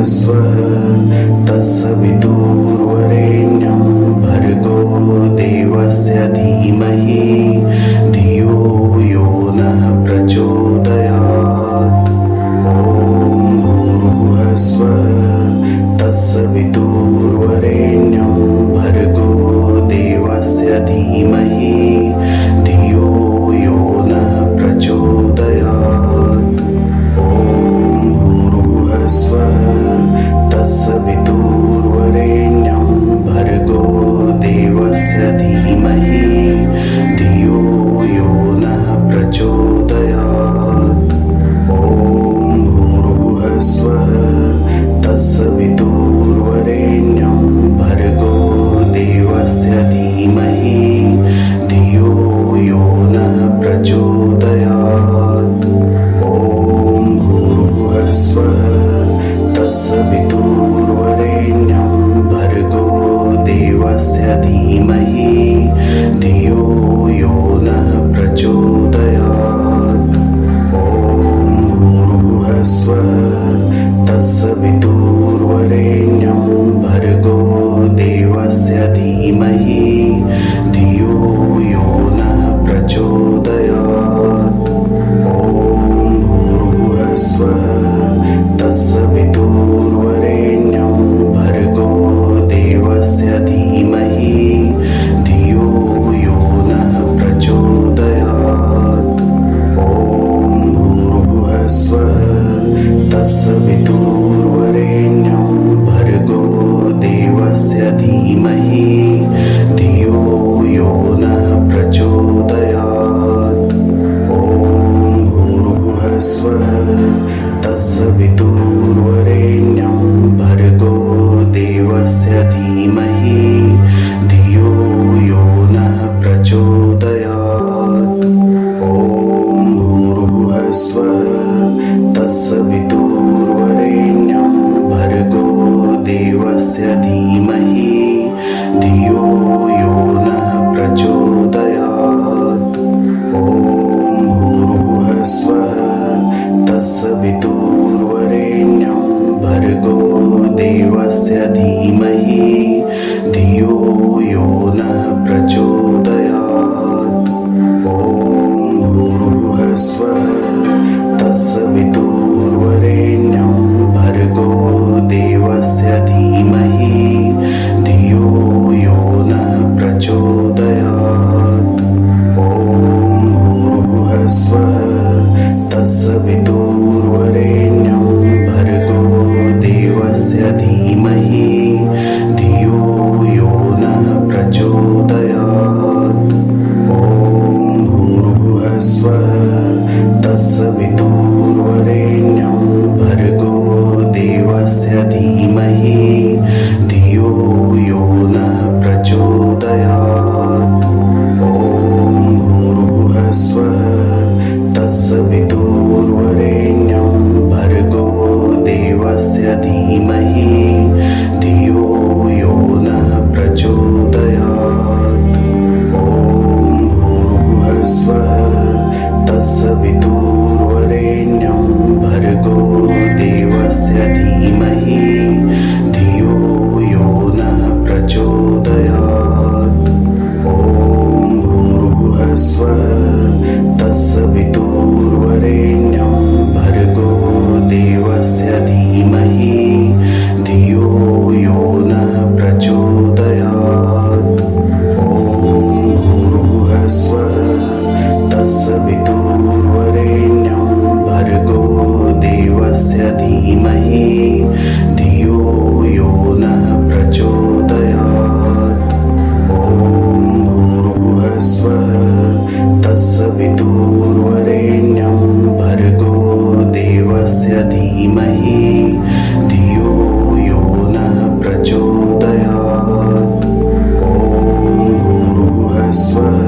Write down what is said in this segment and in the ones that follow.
स्वः तत्सवितुर्वरेण्यं भर्गो देवस्य धीमहि धियो यो नः प्रचोदयात्। ॐ भूर्भुवः स्वः तत्सवितुर्वरेण्यं भर्गो देवस्य धीमहि धियो यो नः प्रचोदयात्। ॐ भूर्भुवः स्वः तत्सवितुर्वरेण्यं भर्गो देवस्य धीमहि धियो यो नः प्रचोदयात्। ॐ भूर्भुवः स्वः तत्सवितुर्वरेण्यं भर्गो देवस्य धीमहि धियो यो नः प्रचोदयात्। ॐ भूर्भुवः स्वः तत्सवितुर्वरेण्यं भर्गो देवस्य धीमहि धियो यो नः प्रचोदयात्। ॐ भूर्भुवः स्वः तत्सवितुर्वरेण्यं भर्गो देवस्य धीमहि धियो यो नः प्रचोदयात्। ॐ भूर्भुवः स्वः तत्सवितुर्वरेण्यं भर्गो देवस्य धीमहि धियो यो नः प्रचोदयात्। ॐ भूर्भुवः स्वः तत्सवितुर्वरेण्यं भर्गो देवस्य धीमहि धियो यो नः प्रचोदयात्। ॐ भूर्भुवः स्वः तत्सवितुर्वरेण्यं भर्गो देवस्य धीमहि धियो यो नः प्रचोदयात्। ॐ भूर्भुवः स्वः तत्सवितुर्वरेण्यं भर्गो देवस्य धीमहि धियो यो नः प्रचोदयात्। ॐ भूर्भुवः स्वः तत्सवितुर्वरेण्यं भर्गो देवस्य धीमहि धियो यो नः प्रचोदयात्। ॐ भूर्भुवः स्वः तत्सवितुर्वरेण्यं भर्गो देवस्य धीमहि धियो यो नः प्रचोदयात्। ॐ भूर्भुवः स्वः तत्सवितुर्वरेण्यं भर्गो देवस्य धीमहि धियो यो नः प्रचोदयात्। ॐ भूर्भुवः स्वः तत्सवितुर्वरेण्यं भर्गो देवस्य धीमहि धियो यो नः प्रचोदयात्। ॐ भूर्भुवः स्वः तत्सवितुर्वरेण्यं भर्गो देवस्य धीमहि धियो यो नः प्रचोदयात्। ॐ भूर्भुवः स्वः तत्सवितुर्वरेण्यं भर्गो देवस्य धीमहि धियो यो नः प्रचोदयात्। ॐ भूर्भुवः स्वः तत्सवितुर्वरेण्यं भर्गो देवस्य धीमहि धियो यो नः प्रचोदयात्। ॐ भूर्भुवः स्वः तत्सवितुर्वरेण्यं भर्गो देवस्य धीमहि धियो यो नः प्रचोदयात्। ॐ भूर्भुवः स्वः तत्सवितुर्वरेण्यं भर्गो देवस्य धीमहि धियो यो नः प्रचोदयात्। ॐ भूर्भुवः स्वः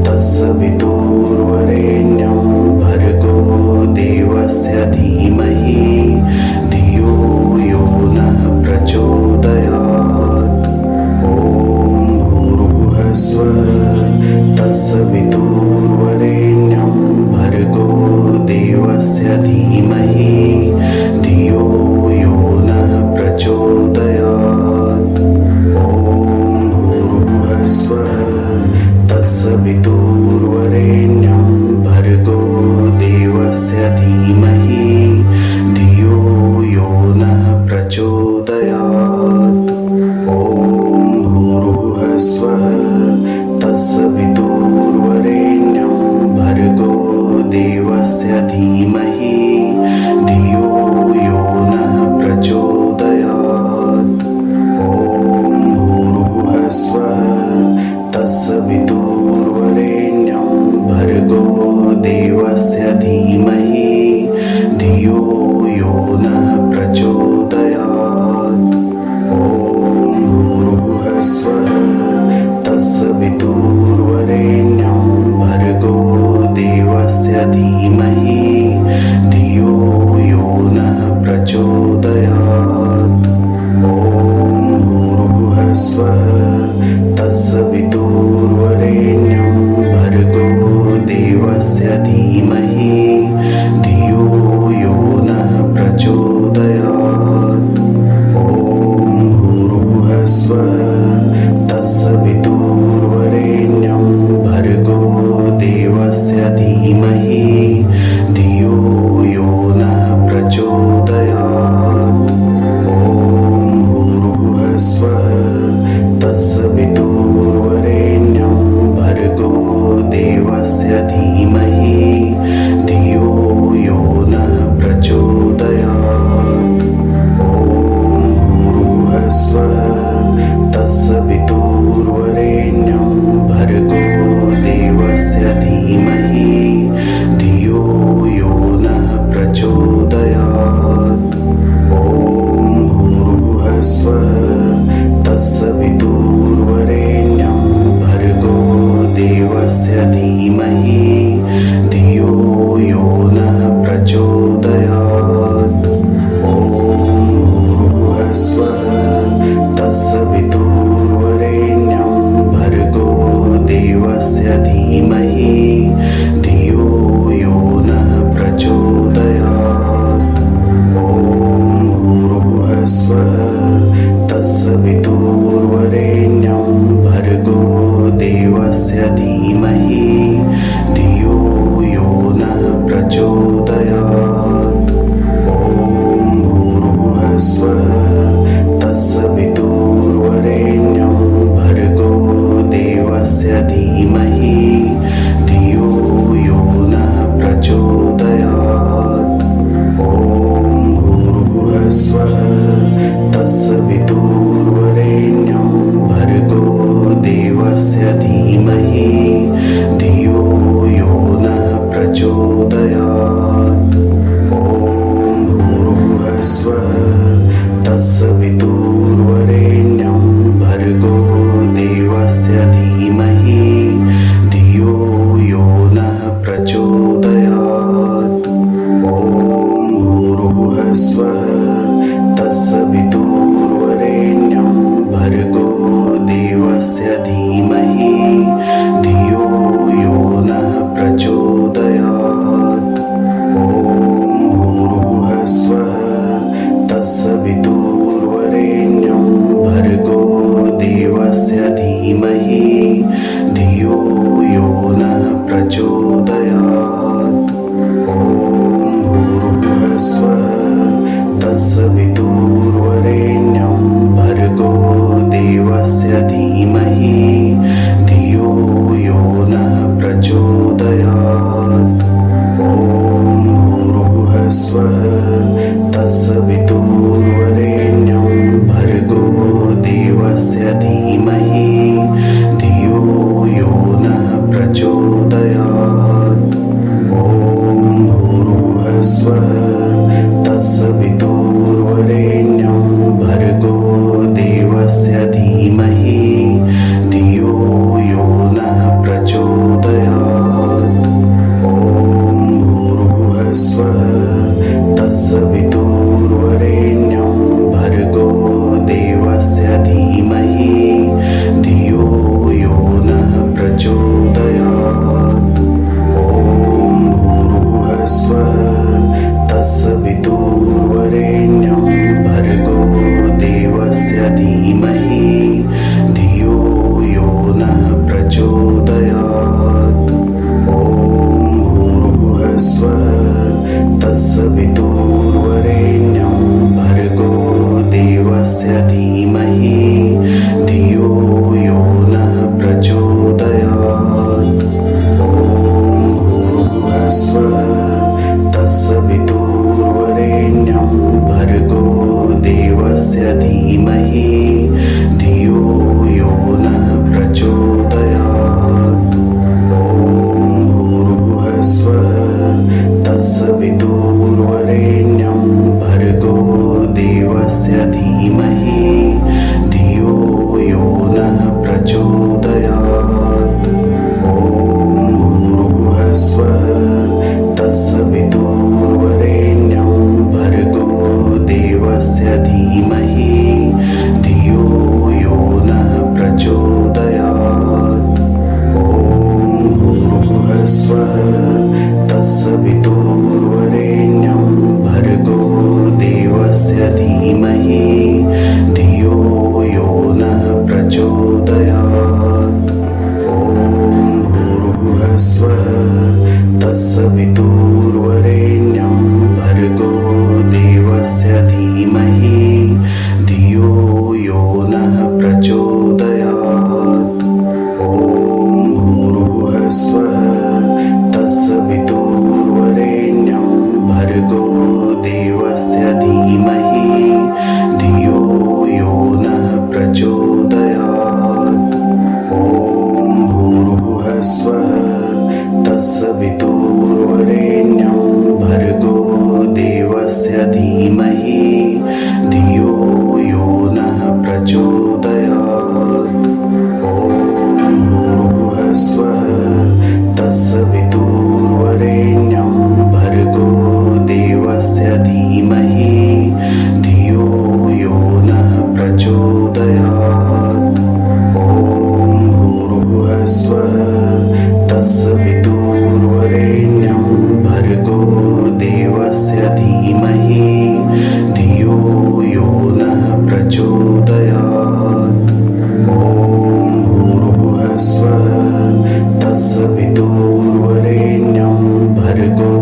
तत्सवितुर्वरेण्यं भर्गो देवस्य धीमहि धियो यो नः प्रचोदयात्। प्रचोदयात्। ॐ भूर्भुवस्सुवः तत्सवितुर्वरेण्यं भर्गो देवस्य धीमहि धियो यो नः प्रचोदयात्। ॐ भूर्भुवस्सुवः तत्सवितुर्वरेण्यं भर्गो देवस्य धीमहि धियो यो नः प्रचोदयात्। ॐ भूर्भुवस्सुवः तत्सवितुर्वरेण्यं भर्गो देवस्य धीमहि धियो यो नः प्रचोदयात्। ॐ भूर्भुवस्सुवः तत्सवितुर्वरेण्यं भर्गो देवस्य धीमहि धियो यो नः प्रचोदयात्। ॐ भूर्भुवस्सुवः तत्सवितुर्वरेण्यं भर्गो देवस्य धीमहि धियो यो नः प्रचोदयात्। ॐ भूर्भुवस्सुवः तत्सवितुर्वरेण्यं भर्गो देवस्य धीमहि धियो यो नः प्रचोदयात्। ॐ भूर्भुवस्सुवः तत्सवितुर्वरेण्यं भर्गो देवस्य धीमहि धियो यो नः प्रचोदयात्। ॐ भूर्भुवस्सुवः तत्सवितुर्वरेण्यं भर्गो देवस्य धीमहि धियो यो नः प्रचोदयात्। ॐ भूर्भुवस्सुवः तत्सवितुर्वरेण्यं भर्गो देवस्य धीमहि धियो यो नः प्रचोदयात्। ॐ भूर्भुवस्सुवः तत्सवितुर्वरेण्यं भर्गो देवस्य धीमहि धियो यो नः प्रचोदयात्। ॐ भूर्भुवस्सुवः तत्सवितुर्वरेण्यं भर्गो देवस्य धीमहि धियो यो नः प्रचोदयात्। ॐ भूर्भुवस्सुवः तत्सवितुर्वरेण्यं भर्गो देवस्य धीमहि धियो यो नः प्रचोदयात्। ॐ भूर्भुवस्सुवः तत्सवितुर्वरेण्यं भर्गो देवस्य धीमहि धियो यो नः प्रचोदयात्। ॐ भूर्भुवस्सुवः तत्सवितुर्वरेण्यं भर्गो देवस्य धीमहि धियो यो नः प्रचोदयात्। ॐ भूर्भुवस्सुवः तत्सवितुर्वरेण्यं भर्गो देवस्य धीमहि धियो यो नः प्रचोदयात्। ॐ भूर्भुवस्सुवः तत्सवितुर्वरेण्यं भर्गो देवस्य धीमहि धियो यो नः प्रचोदयात्। ॐ भूर्भुवस्सुवः तत्सवितुर्वरेण्यं भर्गो देवस्य धीमहि धियो यो नः प्रचोदयात्। ॐ भूर्भुवस्सुवः तत्सवितुर्वरेण्यं भर्गो देवस्य धीमहि धियो यो नः प्रचोदयात्। ॐ भूर्भुवस्सुवः तत्सवितुर्वरेण्यं भर्गो देवस्य धीमहि धियो यो नः प्रचोदयात्। ॐ भूर्भुवस्सुवः तत्सवितुर्वरेण्यं भर्गो देवस्य धीमहि देवस्य धीमहि धियो यो नः प्रचोदयात्। ॐ भूर्भुवस्सुः तत्सवितुर्वरेण्यं भर्गो देवस्य धीमहि धियो यो नः प्रचोदयात्। ॐ भूर्भुवस्सुः तत्सवितुर्वरेण्यं भर्गो देवस्य धीमहि धियो यो नः प्रचोदयात्। ॐ भूर्भुवस्सुः तत्सवितुर्वरेण्यं भर्गो देवस्य धीमहि धियो यो नः प्रचोदयात्। ॐ भूर्भुवस्सुः तत्सवितुर्वरेण्यं भर्गो देवस्य धीमहि धियो यो नः प्रचोदयात्। ॐ भूर्भुवस्सुः तत्सवितुर्वरेण्यं भर्गो देवस्य धीमहि धियो यो नः प्रचोदयात्। ॐ भूर्भुवस्सुः तत्सवितुर्वरेण्यं भर्गो देवस्य धीमहि धियो यो नः प्रचोदयात्। ॐ भूर्भुवस्सुः तत्सवितुर्वरेण्यं भर्गो देवस्य धीमहि धियो यो नः प्रचोदयात्। ॐ भूर्भुवस्सुः तत्सवितुर्वरेण्यं भर्गो देवस्य धीमहि धियो यो नः प्रचोदयात्। ॐ भूर्भुवस्सुः तत्सवितुर्वरेण्यं भर्गो देवस्य धीमहि धियो यो नः प्रचोदयात्। ॐ भूर्भुवस्सुः तत्सवितुर्वरेण्यं भर्गो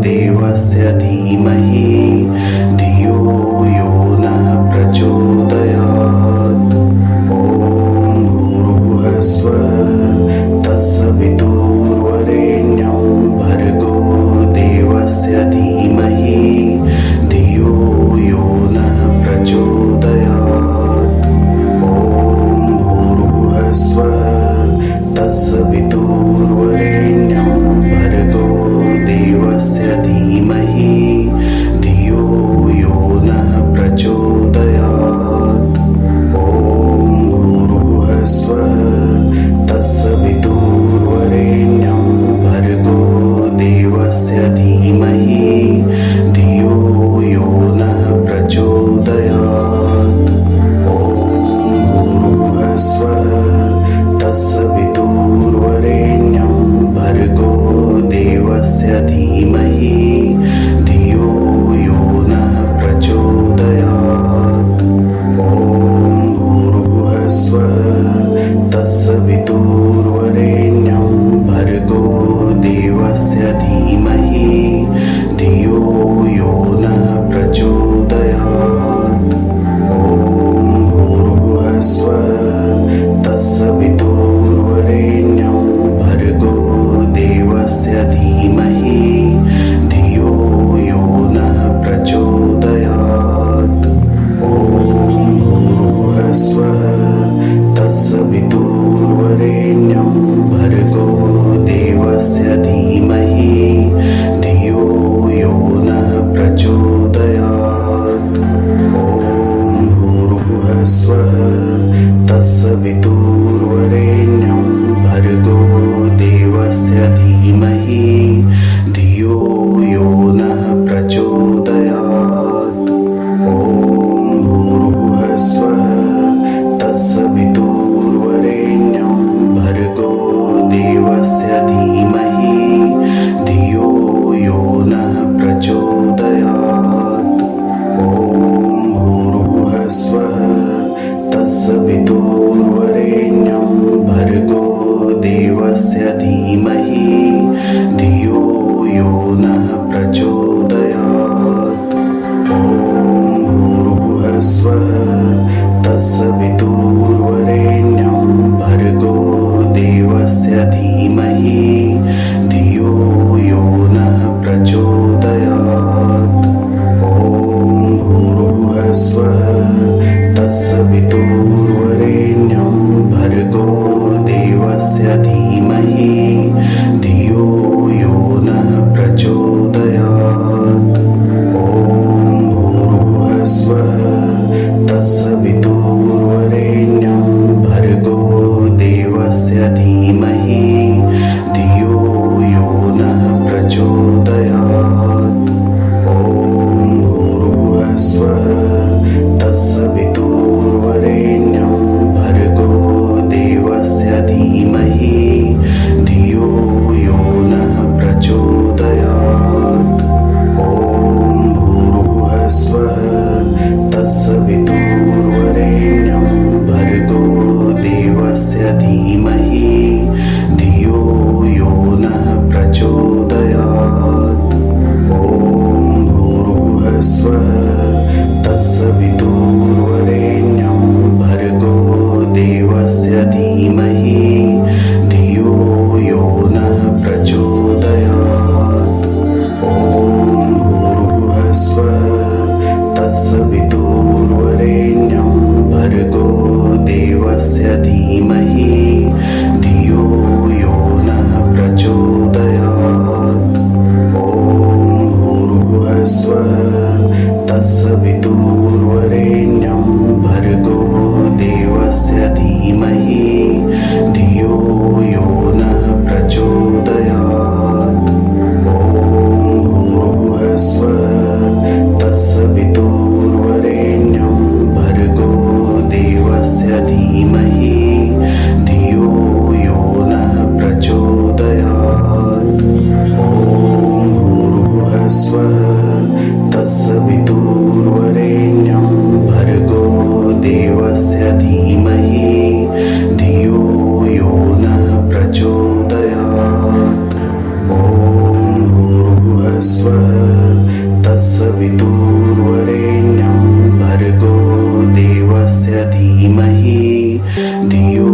देवस्य धीमहि धियो यो नः प्रचोदयात्। ॐ भूर्भुवस्सुः तत्सवितुर्वरेण्यं भर्गो देवस्य धीमहि धियो यो नः प्रचोदयात्। ॐ भूर्भुवस्सुः तत्सवितुर्वरेण्यं भर्गो देवस्य धीमहि धियो यो नः प्रचोदयात्। ॐ भूर्भुवस्सुः तत्सवितुर्वरेण्यं भर्गो देवस्य धीमहि धियो यो नः प्रचोदयात्। ॐ भूर्भुवस्सुः तत्सवितुर्वरेण्यं भर्गो देवस्य धीमहि धियो यो नः प्रचोदयात्। ॐ भूर्भुवस्सुः तत्सवितुर्वरेण्यं भर्गो देवस्य धीमहि धियो यो नः प्रचोदयात्। ॐ भूर्भुवस्सुः तत्सवितुर्वरेण्यं भर्गो देवस्य धीमहि धियो यो नः प्रचोदयात्। ॐ भूर्भुवस्सुः तत्सवितुर्वरेण्यं भर्गो देवस्य धीमहि धियो यो नः प्रचोदयात्। ॐ भूर्भुवस्सुः तत्सवितुर्वरेण्यं भर्गो देवस्य धीमहि धियो यो नः प्रचोदयात्। ॐ भूर्भुवस्सुः तत्सवितुर्वरेण्यं भर्गो देवस्य धीमहि धियो यो नः प्रचोदयात्। ॐ भूर्भुवस्सुः तत्सवितुर्वरेण्यं भर्गो देवस्य धीमहि धियो तत्सवितुर्वरेण्यं भर्गो देवस्य धीमहि धियो यो नः प्रचोदयात्। ॐ भूर्भुवस्सुवः तत्सवितुर्वरेण्यं भर्गो देवस्य धीमहि धियो यो नः प्रचोदयात्। ॐ भूर्भुवस्सुवः तत्सवितुर्वरेण्यं भर्गो देवस्य धीमहि धियो यो नः प्रचोदयात्। ॐ भूर्भुवस्सुवः तत्सवितुर्वरेण्यं भर्गो देवस्य धीमहि धियो यो नः प्रचोदयात्। ॐ भूर्भुवस्सुवः तत्सवितुर्वरेण्यं भर्गो देवस्य धीमहि धियो यो नः प्रचोदयात्। ॐ भूर्भुवस्सुवः तत्सवितुर्वरेण्यं भर्गो देवस्य धीमहि धियो यो नः प्रचोदयात्। ॐ भूर्भुवस्सुवः तत्सवितुर्वरेण्यं भर्गो देवस्य धीमहि धियो यो नः प्रचोदयात्। ॐ भूर्भुवस्सुवः तत्सवितुर्वरेण्यं भर्गो देवस्य धीमहि धियो यो नः प्रचोदयात्। ॐ भूर्भुवस्सुवः तत्सवितुर्वरेण्यं भर्गो देवस्य धीमहि धियो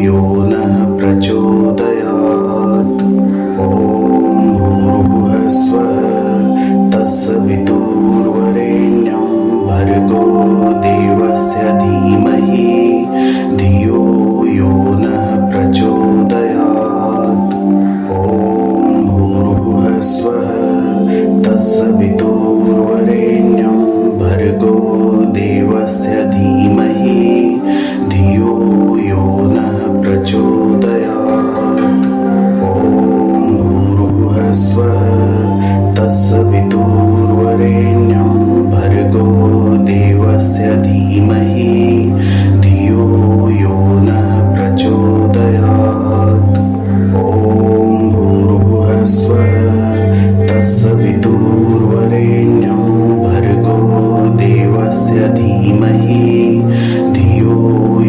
यो नः प्रचोदयात्। ॐ भूर्भुवस्सुवः तत्सवितुर्वरेण्यं भर्गो देवस्य धीमहि धियो यो नः प्रचोदयात्। ॐ भूर्भुवस्सुवः तत्सवितुर्वरेण्यं भर्गो देवस्य धीमहि धियो यो नः प्रचोदयात्। ॐ भूर्भुवस्सुवः तत्सवितुर्वरेण्यं भर्गो देवस्य धीमहि धियो यो नः प्रचोदयात्। ॐ भूर्भुवस्सुवः तत्सवितुर्वरेण्यं भर्गो देवस्य धीमहि धियो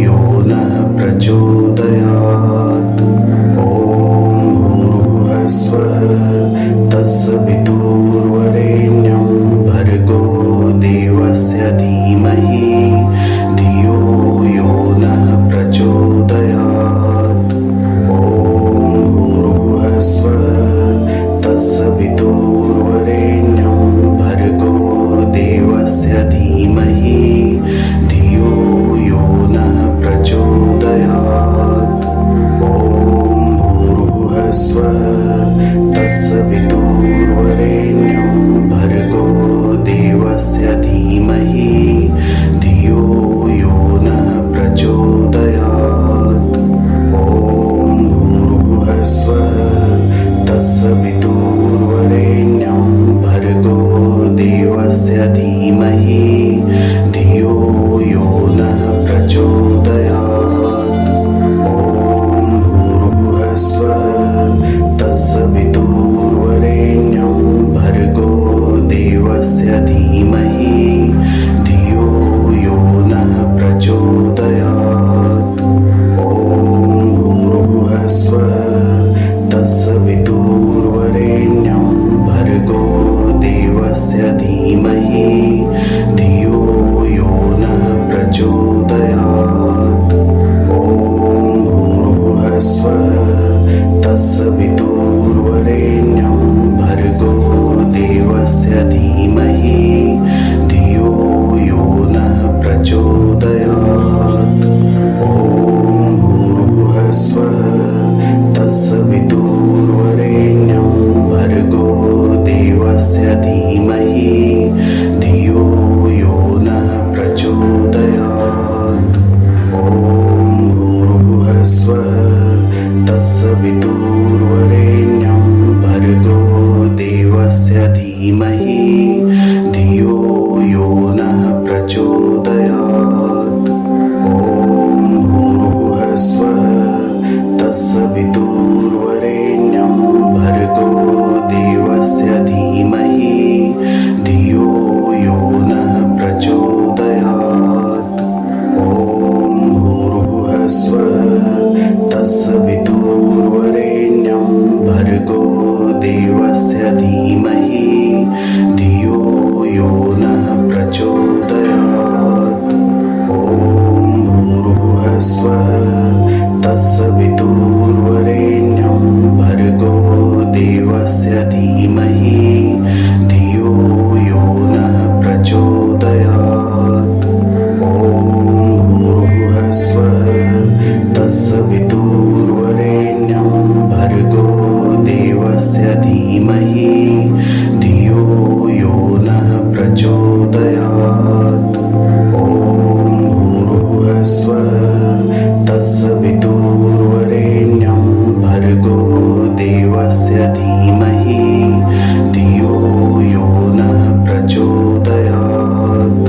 यो नः प्रचोदयात्। ॐ भूर्भुवस्सुवः तत्सवितुर्वरेण्यं भर्गो देवस्य धीमहि धियो यो नः प्रचोदयात्। ॐ भूर्भुवस्सुवः तत्सवितुर्वरेण्यं भर्गो देवस्य धीमहि धियो यो नः प्रचोदयात्। ॐ भूर्भुवस्सुवः तत्सवितुर्वरेण्यं भर्गो देवस्य धीमहि धियो यो नः प्रचोदयात्। ॐ भूर्भुवस्सुवः तत्सवितुर्वरेण्यं भर्गो देवस्य धीमहि धियो यो नः प्रचोदयात्। ॐ भूर्भुवस्सुवः तत्सवितुर्वरेण्यं भर्गो देवस्य धीमहि धियो यो नः प्रचोदयात्। ॐ भूर्भुवस्सुवः तत्सवितुर्वरेण्यं भर्गो देवस्य धीमहि धियो यो नः प्रचोदयात्। ॐ भूर्भुवस्सुवः तत्सवितुर्वरेण्यं भर्गो देवस्य धीमहि धियो यो नः प्रचोदयात्। ॐ भूर्भुवस्सुवः तत्सवितुर्वरेण्यं भर्गो देवस्य धीमहि धियो यो नः प्रचोदयात्। धीमहि धियो यो नः प्रचोदयात्। ॐ भूर्भुवः स्वः तत्सवितुर्वरेण्यं भर्गो देवस्य धीमहि धियो यो नः प्रचोदयात्। ॐ भूर्भुवः स्वः तत्सवितुर्वरेण्यं भर्गो देवस्य धीमहि धियो यो नः प्रचोदयात्। ॐ भूर्भुवः स्वः तत्सवितुर्वरेण्यं भर्गो देवस्य धीमहि धियो यो नः प्रचोदयात्। ॐ भूर्भुवः स्वः तत्सवितुर्वरेण्यं भर्गो देवस्य धीमहि धियो यो नः प्रचोदयात्। ॐ भूर्भुवः स्वः तत्सवितुर्वरेण्यं भर्गो देवस्य धीमहि धियो यो नः प्रचोदयात्।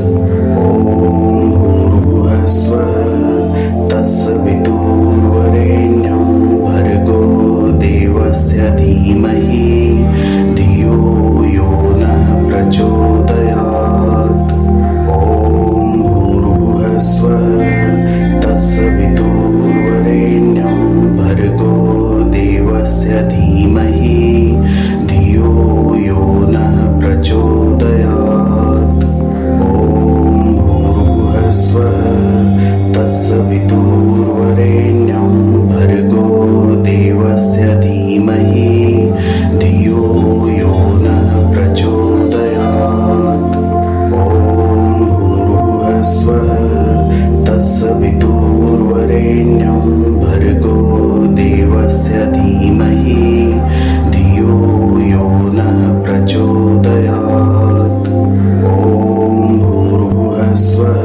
ॐ भूर्भुवः स्वः तत्सवितुर्वरेण्यं भर्गो देवस्य धीमहि धियो यो नः प्रचोदयात्। ॐ भूर्भुवः स्वः तत्सवितुर्वरेण्यं भर्गो देवस्य धीमहि धियो यो नः प्रचोदयात्। ॐ भूर्भुवः स्वः तत्सवितुर्वरेण्यं भर्गो देवस्य धीमहि धियो यो नः प्रचोदयात्। ॐ भूर्भुवः स्वः तत्सवितुर्वरेण्यं भर्गो देवस्य धीमहि धियो यो नः प्रचोदयात्। ॐ भूर्भुवः स्वः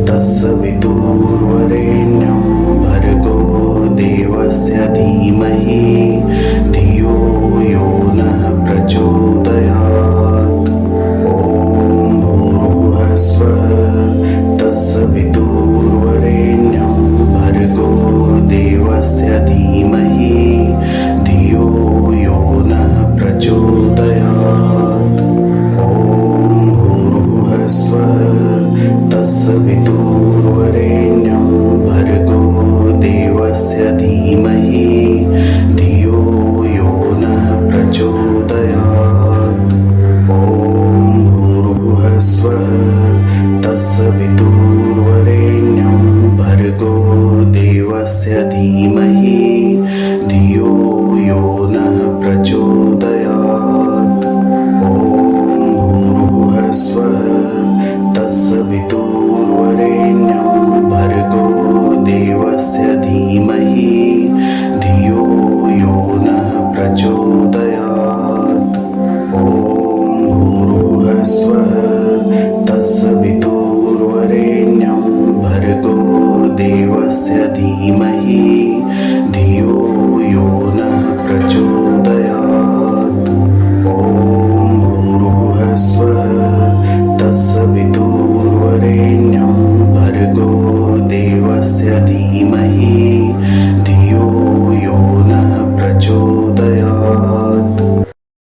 तत्सवितुर्वरेण्यं भर्गो देवस्य धीमहि धियो यो नः प्रचोदयात्। ॐ भूर्भुवः स्वः तत्सवितुर्वरेण्यं भर्गो देवस्य धीमहि धियो यो नः प्रचोदयात्। ॐ भूर्भुवः स्वः तत्सवितुर्वरेण्यं